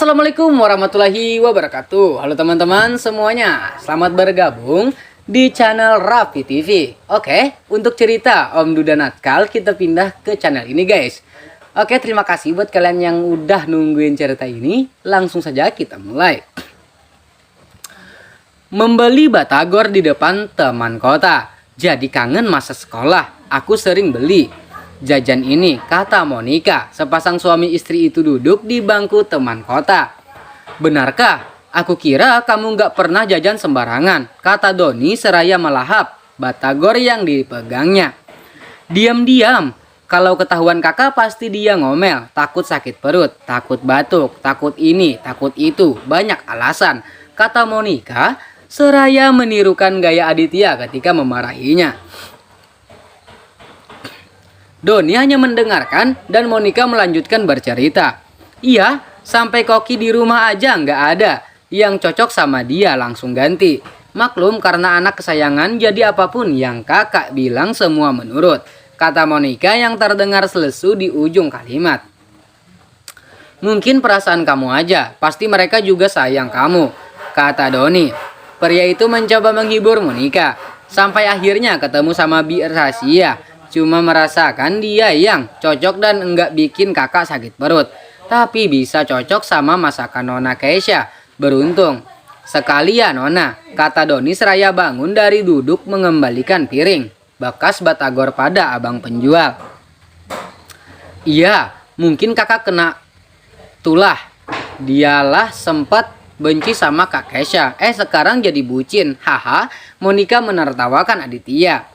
Assalamualaikum warahmatullahi wabarakatuh. Halo teman-teman semuanya, selamat bergabung di channel Raffi TV. Oke, untuk cerita Om Duda Natkal kita pindah ke channel ini guys. Oke, terima kasih buat kalian yang udah nungguin cerita ini. Langsung saja kita mulai. Membeli batagor di depan teman kota. Jadi kangen masa sekolah, aku sering beli jajan ini, kata Monica. Sepasang suami istri itu duduk di bangku teman kota. Benarkah? Aku kira kamu gak pernah jajan sembarangan, kata Doni seraya melahap batagor yang dipegangnya. Diam-diam, kalau ketahuan kakak pasti dia ngomel, takut sakit perut, takut batuk, takut ini, takut itu, banyak alasan, kata Monica seraya menirukan gaya Aditya ketika memarahinya. Doni hanya mendengarkan dan Monica melanjutkan bercerita. Iya, sampai koki di rumah aja nggak ada yang cocok sama dia, langsung ganti. Maklum karena anak kesayangan jadi apapun yang kakak bilang semua menurut, kata Monica yang terdengar selesu di ujung kalimat. Mungkin perasaan kamu aja, pasti mereka juga sayang kamu, kata Doni. Pria itu mencoba menghibur Monica, sampai akhirnya ketemu sama Bi Rahasia. Cuma merasakan dia yang cocok dan enggak bikin kakak sakit perut. Tapi bisa cocok sama masakan Nona Keisha. Beruntung sekali ya Nona, kata Doni seraya bangun dari duduk mengembalikan piring bekas batagor pada abang penjual. Iya, mungkin kakak kena tulah. Dialah sempat benci sama Kak Keisha. Sekarang jadi bucin. Haha, Monica menertawakan Aditya.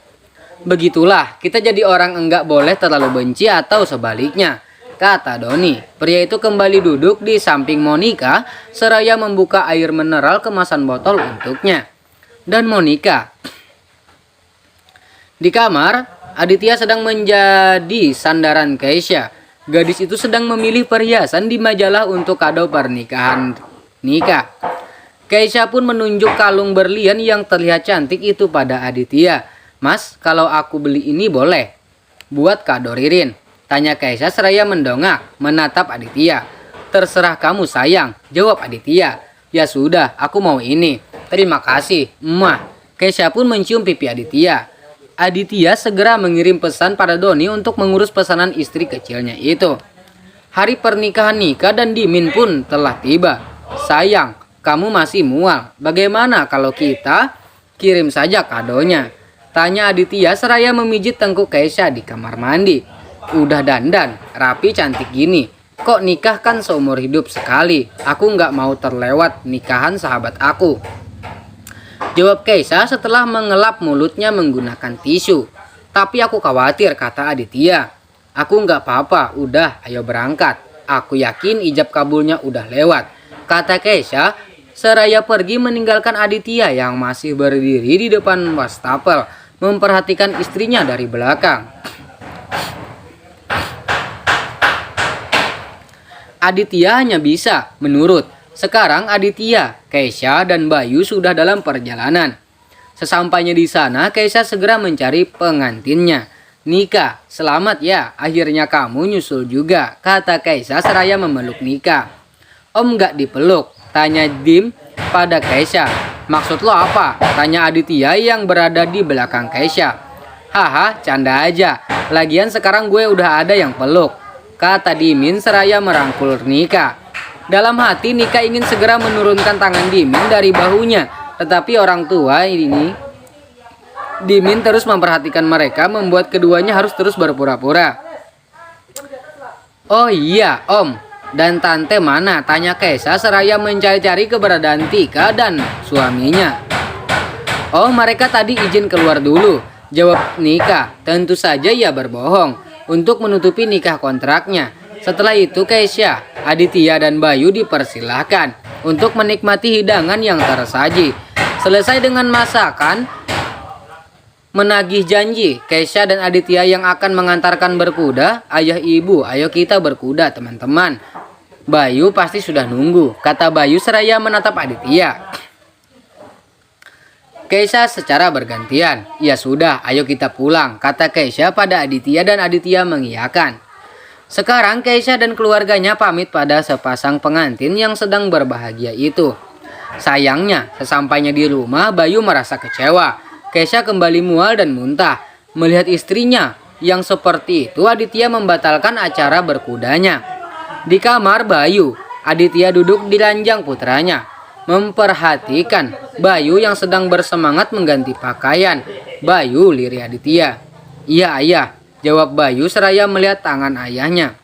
Begitulah, kita jadi orang enggak boleh terlalu benci atau sebaliknya, kata Doni. Pria itu kembali duduk di samping Monica seraya membuka air mineral kemasan botol untuknya. Dan Monica di kamar, Aditya sedang menjadi sandaran Keisha. Gadis itu sedang memilih perhiasan di majalah untuk kado pernikahan Nika. Keisha pun menunjuk kalung berlian yang terlihat cantik itu pada Aditya. Mas, kalau aku beli ini boleh? Buat kado Ririn, tanya Keisha seraya mendongak menatap Aditya. Terserah kamu sayang, jawab Aditya. Ya sudah, aku mau ini. Terima kasih, Emak. Keisha pun mencium pipi Aditya. Aditya segera mengirim pesan pada Doni untuk mengurus pesanan istri kecilnya itu. Hari pernikahan Nika dan Dimin pun telah tiba. Sayang, kamu masih mual. Bagaimana kalau kita kirim saja kadonya? Tanya Aditya seraya memijit tengkuk Keisha di kamar mandi. Udah dandan, rapi cantik gini. Kok nikah kan seumur hidup sekali. Aku nggak mau terlewat nikahan sahabat aku, jawab Keisha setelah mengelap mulutnya menggunakan tisu. Tapi aku khawatir, kata Aditya. Aku nggak apa-apa, udah ayo berangkat. Aku yakin ijab kabulnya udah lewat, kata Keisha seraya pergi meninggalkan Aditya yang masih berdiri di depan wastafel memperhatikan istrinya dari belakang. Aditya hanya bisa menurut. Sekarang Aditya, Keisha dan Bayu sudah dalam perjalanan. Sesampainya di sana, Keisha segera mencari pengantinnya. Nika, selamat ya, akhirnya kamu nyusul juga, kata Keisha seraya memeluk Nika. Om gak dipeluk, tanya Dim pada Keisha. Maksud lo apa? Tanya Aditya yang berada di belakang Keisha. Haha, canda aja. Lagian sekarang gue udah ada yang peluk, kata Dimin seraya merangkul Nika. Dalam hati Nika ingin segera menurunkan tangan Dimin dari bahunya. Tetapi orang tua ini, Dimin terus memperhatikan mereka, membuat keduanya harus terus berpura-pura. Oh iya om, dan tante mana? Tanya Keisha seraya mencari-cari keberadaan Tika dan suaminya. Oh, mereka tadi izin keluar dulu, jawab Nika. Tentu saja ia berbohong untuk menutupi nikah kontraknya. Setelah itu Keisha, Aditya dan Bayu dipersilahkan untuk menikmati hidangan yang tersaji. Selesai dengan masakan, menagih janji Keisha dan Aditya yang akan mengantarkan berkuda. Ayah ibu, ayo kita berkuda teman-teman. Bayu pasti sudah nunggu, kata Bayu seraya menatap Aditya. Keisha secara bergantian. Ya sudah, ayo kita pulang, kata Keisha pada Aditya dan Aditya mengiyakan. Sekarang Keisha dan keluarganya pamit pada sepasang pengantin yang sedang berbahagia itu. Sayangnya, sesampainya di rumah, Bayu merasa kecewa. Keisha kembali mual dan muntah. Melihat istrinya yang seperti itu, Aditya membatalkan acara berkudanya. Di kamar Bayu, Aditya duduk di ranjang putranya, memperhatikan Bayu yang sedang bersemangat mengganti pakaian. Bayu lirik Aditya. "Iya ayah," jawab Bayu seraya melihat tangan ayahnya.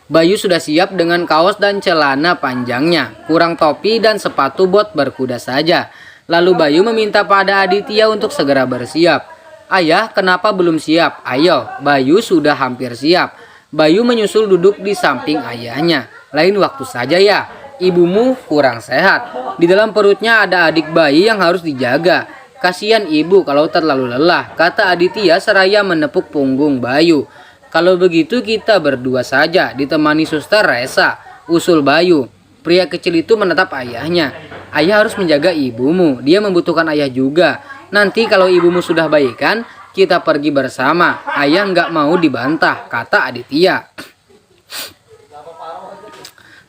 Bayu sudah siap dengan kaos dan celana panjangnya, kurang topi dan sepatu bot berkuda saja. Lalu Bayu meminta pada Aditya untuk segera bersiap. "Ayah, kenapa belum siap? Ayo, Bayu sudah hampir siap." Bayu menyusul duduk di samping ayahnya. "Lain waktu saja ya, ibumu kurang sehat. Di dalam perutnya ada adik bayi yang harus dijaga. Kasihan ibu kalau terlalu lelah," kata Aditya seraya menepuk punggung Bayu. "Kalau begitu kita berdua saja, ditemani suster Resa," usul Bayu. Pria kecil itu menatap ayahnya. "Ayah harus menjaga ibumu, dia membutuhkan ayah juga. Nanti kalau ibumu sudah baikan, kita pergi bersama." "Ayah nggak mau dibantah," kata Aditya.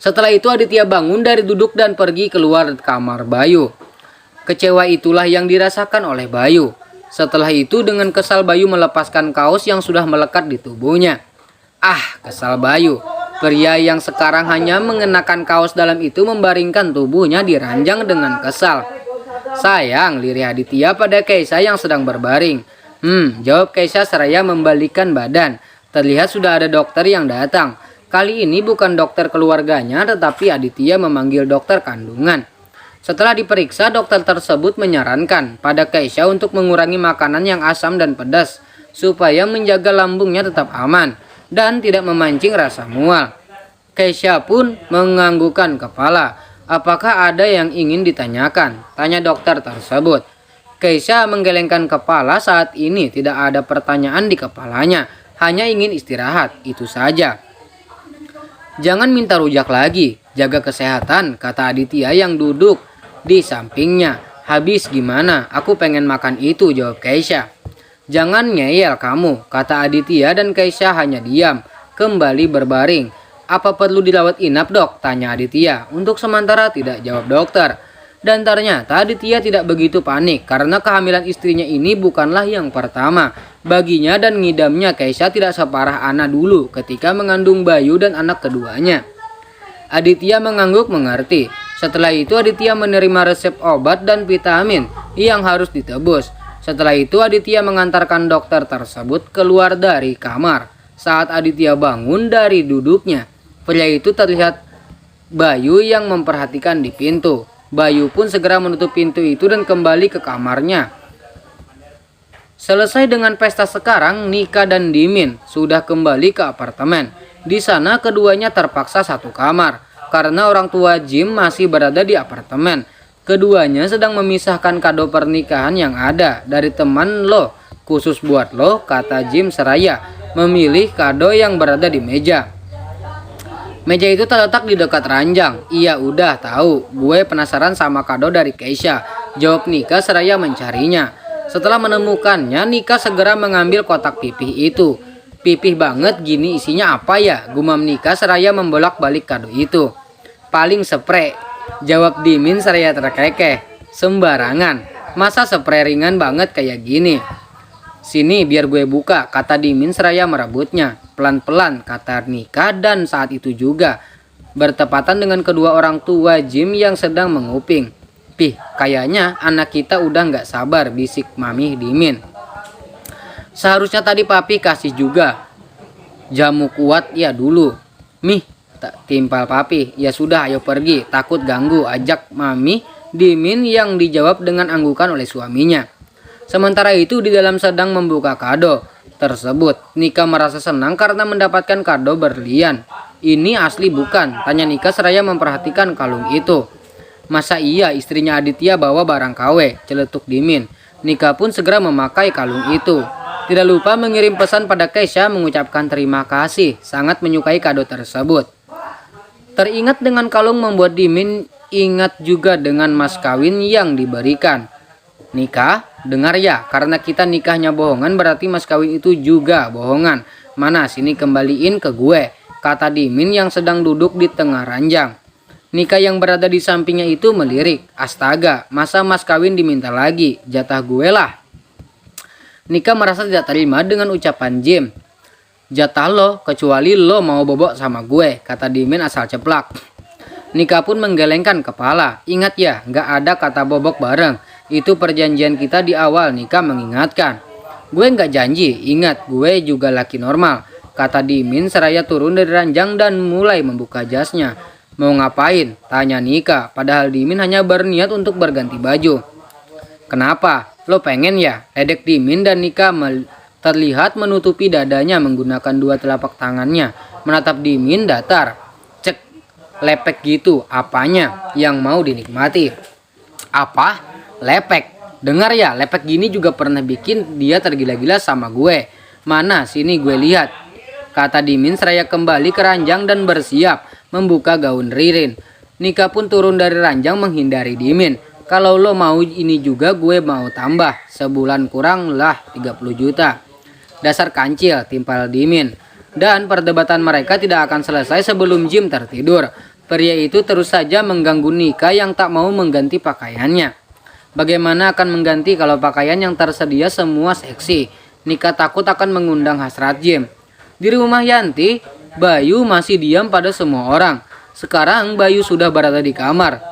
Setelah itu Aditya bangun dari duduk dan pergi keluar kamar Bayu. Kecewa itulah yang dirasakan oleh Bayu. Setelah itu dengan kesal Bayu melepaskan kaos yang sudah melekat di tubuhnya. Kesal Bayu. Pria yang sekarang hanya mengenakan kaos dalam itu membaringkan tubuhnya di ranjang dengan kesal. "Sayang," lirik Aditya pada Keisha yang sedang berbaring. Jawab Keisha seraya membalikkan badan. Terlihat sudah ada dokter yang datang. Kali ini bukan dokter keluarganya, tetapi Aditya memanggil dokter kandungan. Setelah diperiksa, dokter tersebut menyarankan pada Keisha untuk mengurangi makanan yang asam dan pedas, supaya menjaga lambungnya tetap aman dan tidak memancing rasa mual. Keisha pun menganggukkan kepala. "Apakah ada yang ingin ditanyakan?" tanya dokter tersebut. Keisha menggelengkan kepala. Saat ini tidak ada pertanyaan di kepalanya, hanya ingin istirahat, itu saja. "Jangan minta rujak lagi, jaga kesehatan," kata Aditya yang duduk di sampingnya. "Habis gimana? Aku pengen makan itu," jawab Keisha. "Jangan ngeyel kamu," kata Aditya dan Keisha hanya diam, kembali berbaring. "Apa perlu dirawat inap, dok?" tanya Aditya. "Untuk sementara tidak," jawab dokter. Dan ternyata Aditya tidak begitu panik karena kehamilan istrinya ini bukanlah yang pertama. Baginya dan ngidamnya Keisha tidak separah Ana dulu ketika mengandung Bayu dan anak keduanya. Aditya mengangguk mengerti. Setelah itu Aditya menerima resep obat dan vitamin yang harus ditebus. Setelah itu Aditya mengantarkan dokter tersebut keluar dari kamar. Saat Aditya bangun dari duduknya, pria itu terlihat Bayu yang memperhatikan di pintu. Bayu pun segera menutup pintu itu dan kembali ke kamarnya. Selesai dengan pesta sekarang, Nika dan Dimin sudah kembali ke apartemen. Di sana keduanya terpaksa satu kamar karena orang tua Jim masih berada di apartemen. Keduanya sedang memisahkan kado pernikahan yang ada. "Dari teman lo, khusus buat lo," kata Jim seraya memilih kado yang berada di meja. Meja itu terletak di dekat ranjang. "Iya udah tahu, gue penasaran sama kado dari Keisha," jawab Nika seraya mencarinya. Setelah menemukannya, Nika segera mengambil kotak pipih itu. "Pipih banget gini, isinya apa ya?" gumam Nika seraya membolak-balik kado itu. "Paling spray," jawab Dimin seraya terkekeh. "Sembarangan, masa spray ringan banget kayak gini?" "Sini biar gue buka," kata Dimin seraya merebutnya. "Pelan-pelan," kata Nika, dan saat itu juga bertepatan dengan kedua orang tua Jim yang sedang menguping. "Pih, kayaknya anak kita udah nggak sabar," bisik Mami Dimin. "Seharusnya tadi papi kasih juga jamu kuat ya dulu." "Mih," tak timpal papi. "Ya sudah, ayo pergi, takut ganggu," ajak Mami Dimin yang dijawab dengan anggukan oleh suaminya. Sementara itu di dalam sedang membuka kado tersebut, Nika merasa senang karena mendapatkan kado berlian. "Ini asli bukan?" tanya Nika seraya memperhatikan kalung itu. "Masa iya istrinya Aditya bawa barang KW?" celetuk Dimin. Nika pun segera memakai kalung itu. Tidak lupa mengirim pesan pada Keisha mengucapkan terima kasih, sangat menyukai kado tersebut. Teringat dengan kalung membuat Dimin ingat juga dengan mas kawin yang diberikan. "Nika, dengar ya, karena kita nikahnya bohongan berarti mas kawin itu juga bohongan. Mana sini kembaliin ke gue, kata Dimin yang sedang duduk di tengah ranjang. Nika yang berada di sampingnya itu melirik. Astaga, masa mas kawin diminta lagi? Jatah gue lah. Nika merasa tidak terima dengan ucapan Jim. Jatah lo, kecuali lo mau bobok sama gue, kata Dimin asal ceplak. Nika pun menggelengkan kepala. Ingat ya, nggak ada kata bobok bareng. Itu perjanjian kita di awal, Nika mengingatkan. Gue nggak janji, ingat gue juga laki normal, kata Dimin seraya turun dari ranjang dan mulai membuka jasnya. Mau ngapain? Tanya Nika, padahal Dimin hanya berniat untuk berganti baju. Kenapa? Lo pengen ya? Ledek Dimin dan Nika terlihat menutupi dadanya menggunakan dua telapak tangannya. Menatap Dimin datar. Cek, lepek gitu, apanya yang mau dinikmati? Apa? Lepek. Dengar ya, lepek gini juga pernah bikin dia tergila-gila sama gue. Mana sini gue lihat, kata Dimin seraya kembali ke ranjang dan bersiap membuka gaun Ririn. Nika pun turun dari ranjang menghindari Dimin. Kalau lo mau ini juga gue mau tambah. Sebulan kurang lah 30 juta. Dasar kancil, timpal Dimin. Dan perdebatan mereka tidak akan selesai sebelum Jim tertidur. Pria itu terus saja mengganggu Nika yang tak mau mengganti pakaiannya. Bagaimana akan mengganti kalau pakaian yang tersedia semua seksi? Nika takut akan mengundang hasrat Jim. Di rumah Yanti, Bayu masih diam pada semua orang. Sekarang Bayu sudah berada di kamar.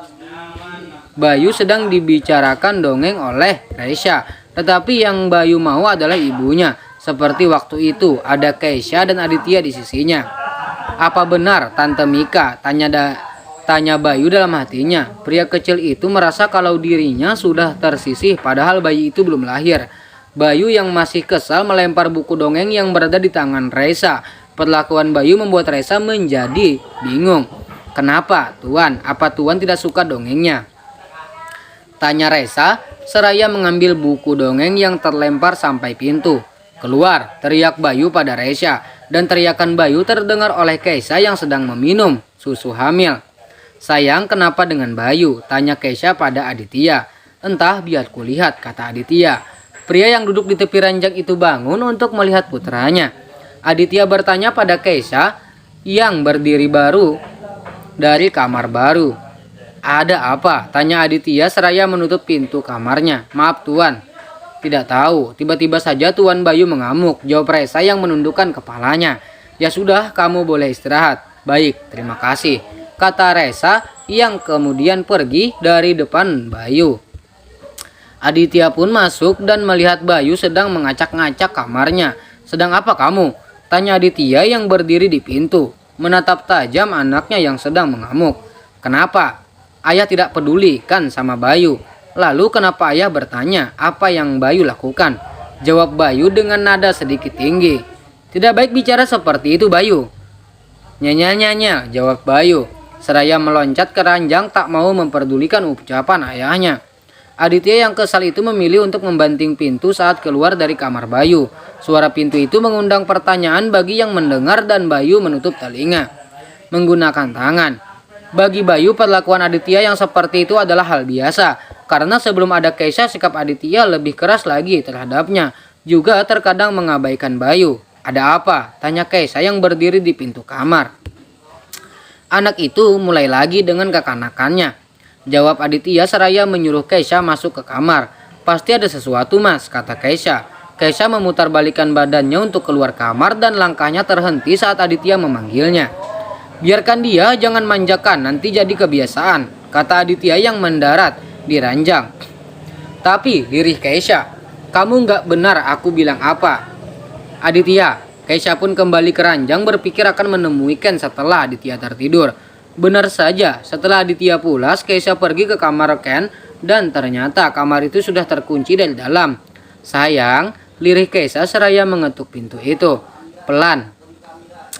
Bayu sedang dibicarakan dongeng oleh Reisha, tetapi yang Bayu mau adalah ibunya. Seperti waktu itu ada Keisha dan Aditya di sisinya. Apa benar Tante Mika? Tanya Bayu dalam hatinya. Pria kecil itu merasa kalau dirinya sudah tersisih padahal bayi itu belum lahir. Bayu yang masih kesal melempar buku dongeng yang berada di tangan Reisha. Perlakuan Bayu membuat Reisha menjadi bingung. Kenapa Tuan? Apa Tuan tidak suka dongengnya? Tanya Reisha seraya mengambil buku dongeng yang terlempar sampai pintu. Keluar, teriak Bayu pada Reisha. Dan teriakan Bayu terdengar oleh Keisha yang sedang meminum susu hamil. Sayang, kenapa dengan Bayu? Tanya Keisha pada Aditya. Entah, biar kulihat, kata Aditya. Pria yang duduk di tepi ranjang itu bangun untuk melihat putranya. Aditya bertanya pada Keisha yang berdiri baru dari kamar baru. Ada apa? Tanya Aditya seraya menutup pintu kamarnya. Maaf Tuan, tidak tahu. Tiba-tiba saja Tuan Bayu mengamuk. Jawab Reisha yang menundukkan kepalanya. Ya sudah, kamu boleh istirahat. Baik, terima kasih, kata Reisha yang kemudian pergi dari depan Bayu. Aditya pun masuk dan melihat Bayu sedang mengacak-ngacak kamarnya. Sedang apa kamu? Tanya Aditya yang berdiri di pintu, menatap tajam anaknya yang sedang mengamuk. Kenapa? Ayah tidak peduli kan sama Bayu. Lalu kenapa ayah bertanya apa yang Bayu lakukan? Jawab Bayu dengan nada sedikit tinggi. Tidak baik bicara seperti itu Bayu. Nyanya, jawab Bayu seraya meloncat ke ranjang tak mau memperdulikan ucapan ayahnya. Aditya yang kesal itu memilih untuk membanting pintu saat keluar dari kamar Bayu. Suara pintu itu mengundang pertanyaan bagi yang mendengar dan Bayu menutup telinga menggunakan tangan. Bagi Bayu, perlakuan Aditya yang seperti itu adalah hal biasa. Karena sebelum ada Keisha, sikap Aditya lebih keras lagi terhadapnya. Juga terkadang mengabaikan Bayu. Ada apa? Tanya Keisha yang berdiri di pintu kamar. Anak itu mulai lagi dengan kekanakannya. Jawab Aditya seraya menyuruh Keisha masuk ke kamar. Pasti ada sesuatu mas, kata Keisha. Keisha memutarbalikkan badannya untuk keluar kamar dan langkahnya terhenti saat Aditya memanggilnya. Biarkan dia, jangan manjakan, nanti jadi kebiasaan, kata Aditya yang mendarat di ranjang. Tapi, lirih Keisha, kamu nggak benar aku bilang apa. Aditya, Keisha pun kembali ke ranjang berpikir akan menemui Ken setelah Aditya tertidur. Benar saja, setelah Aditya pulas, Keisha pergi ke kamar Ken dan ternyata kamar itu sudah terkunci dari dalam. Sayang, lirih Keisha seraya mengetuk pintu itu. Pelan.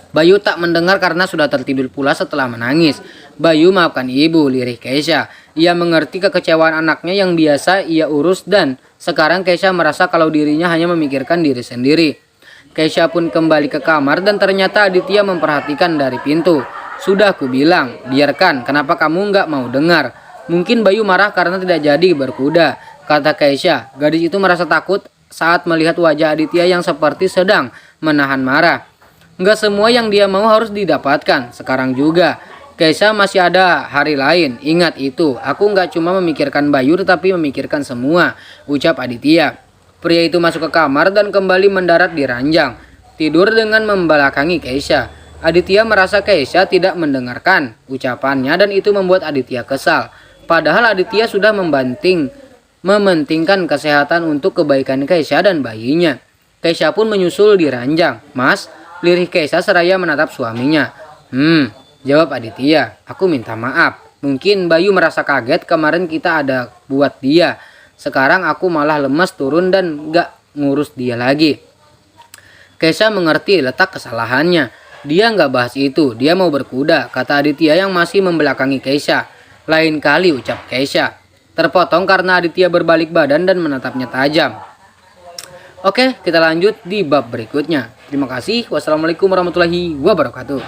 Bayu tak mendengar karena sudah tertidur pula setelah menangis. Bayu, maafkan ibu, lirih Keisha. Ia mengerti kekecewaan anaknya yang biasa ia urus dan sekarang Keisha merasa kalau dirinya hanya memikirkan diri sendiri. Keisha pun kembali ke kamar dan ternyata Aditya memperhatikan dari pintu. Sudah ku bilang, biarkan, kenapa kamu nggak mau dengar? Mungkin Bayu marah karena tidak jadi berkuda, kata Keisha. Gadis itu merasa takut saat melihat wajah Aditya yang seperti sedang menahan marah. Nggak semua yang dia mau harus didapatkan sekarang juga. Keisha masih ada hari lain. Ingat itu, aku nggak cuma memikirkan Bayu tetapi memikirkan semua, ucap Aditya. Pria itu masuk ke kamar dan kembali mendarat di ranjang, tidur dengan membelakangi Keisha. Aditya merasa Keisha tidak mendengarkan ucapannya dan itu membuat Aditya kesal. Padahal Aditya sudah mementingkan kesehatan untuk kebaikan Keisha dan bayinya. Keisha pun menyusul di ranjang. Mas, lirih Keisha seraya menatap suaminya. Jawab Aditya, aku minta maaf. Mungkin Bayu merasa kaget kemarin kita ada buat dia. Sekarang aku malah lemas turun dan gak ngurus dia lagi. Keisha mengerti letak kesalahannya. Dia gak bahas itu, dia mau berkuda, kata Aditya yang masih membelakangi Keisha. Lain kali, ucap Keisha. Terpotong karena Aditya berbalik badan dan menatapnya tajam. Oke, kita lanjut di bab berikutnya. Terima kasih. Wassalamualaikum warahmatullahi wabarakatuh.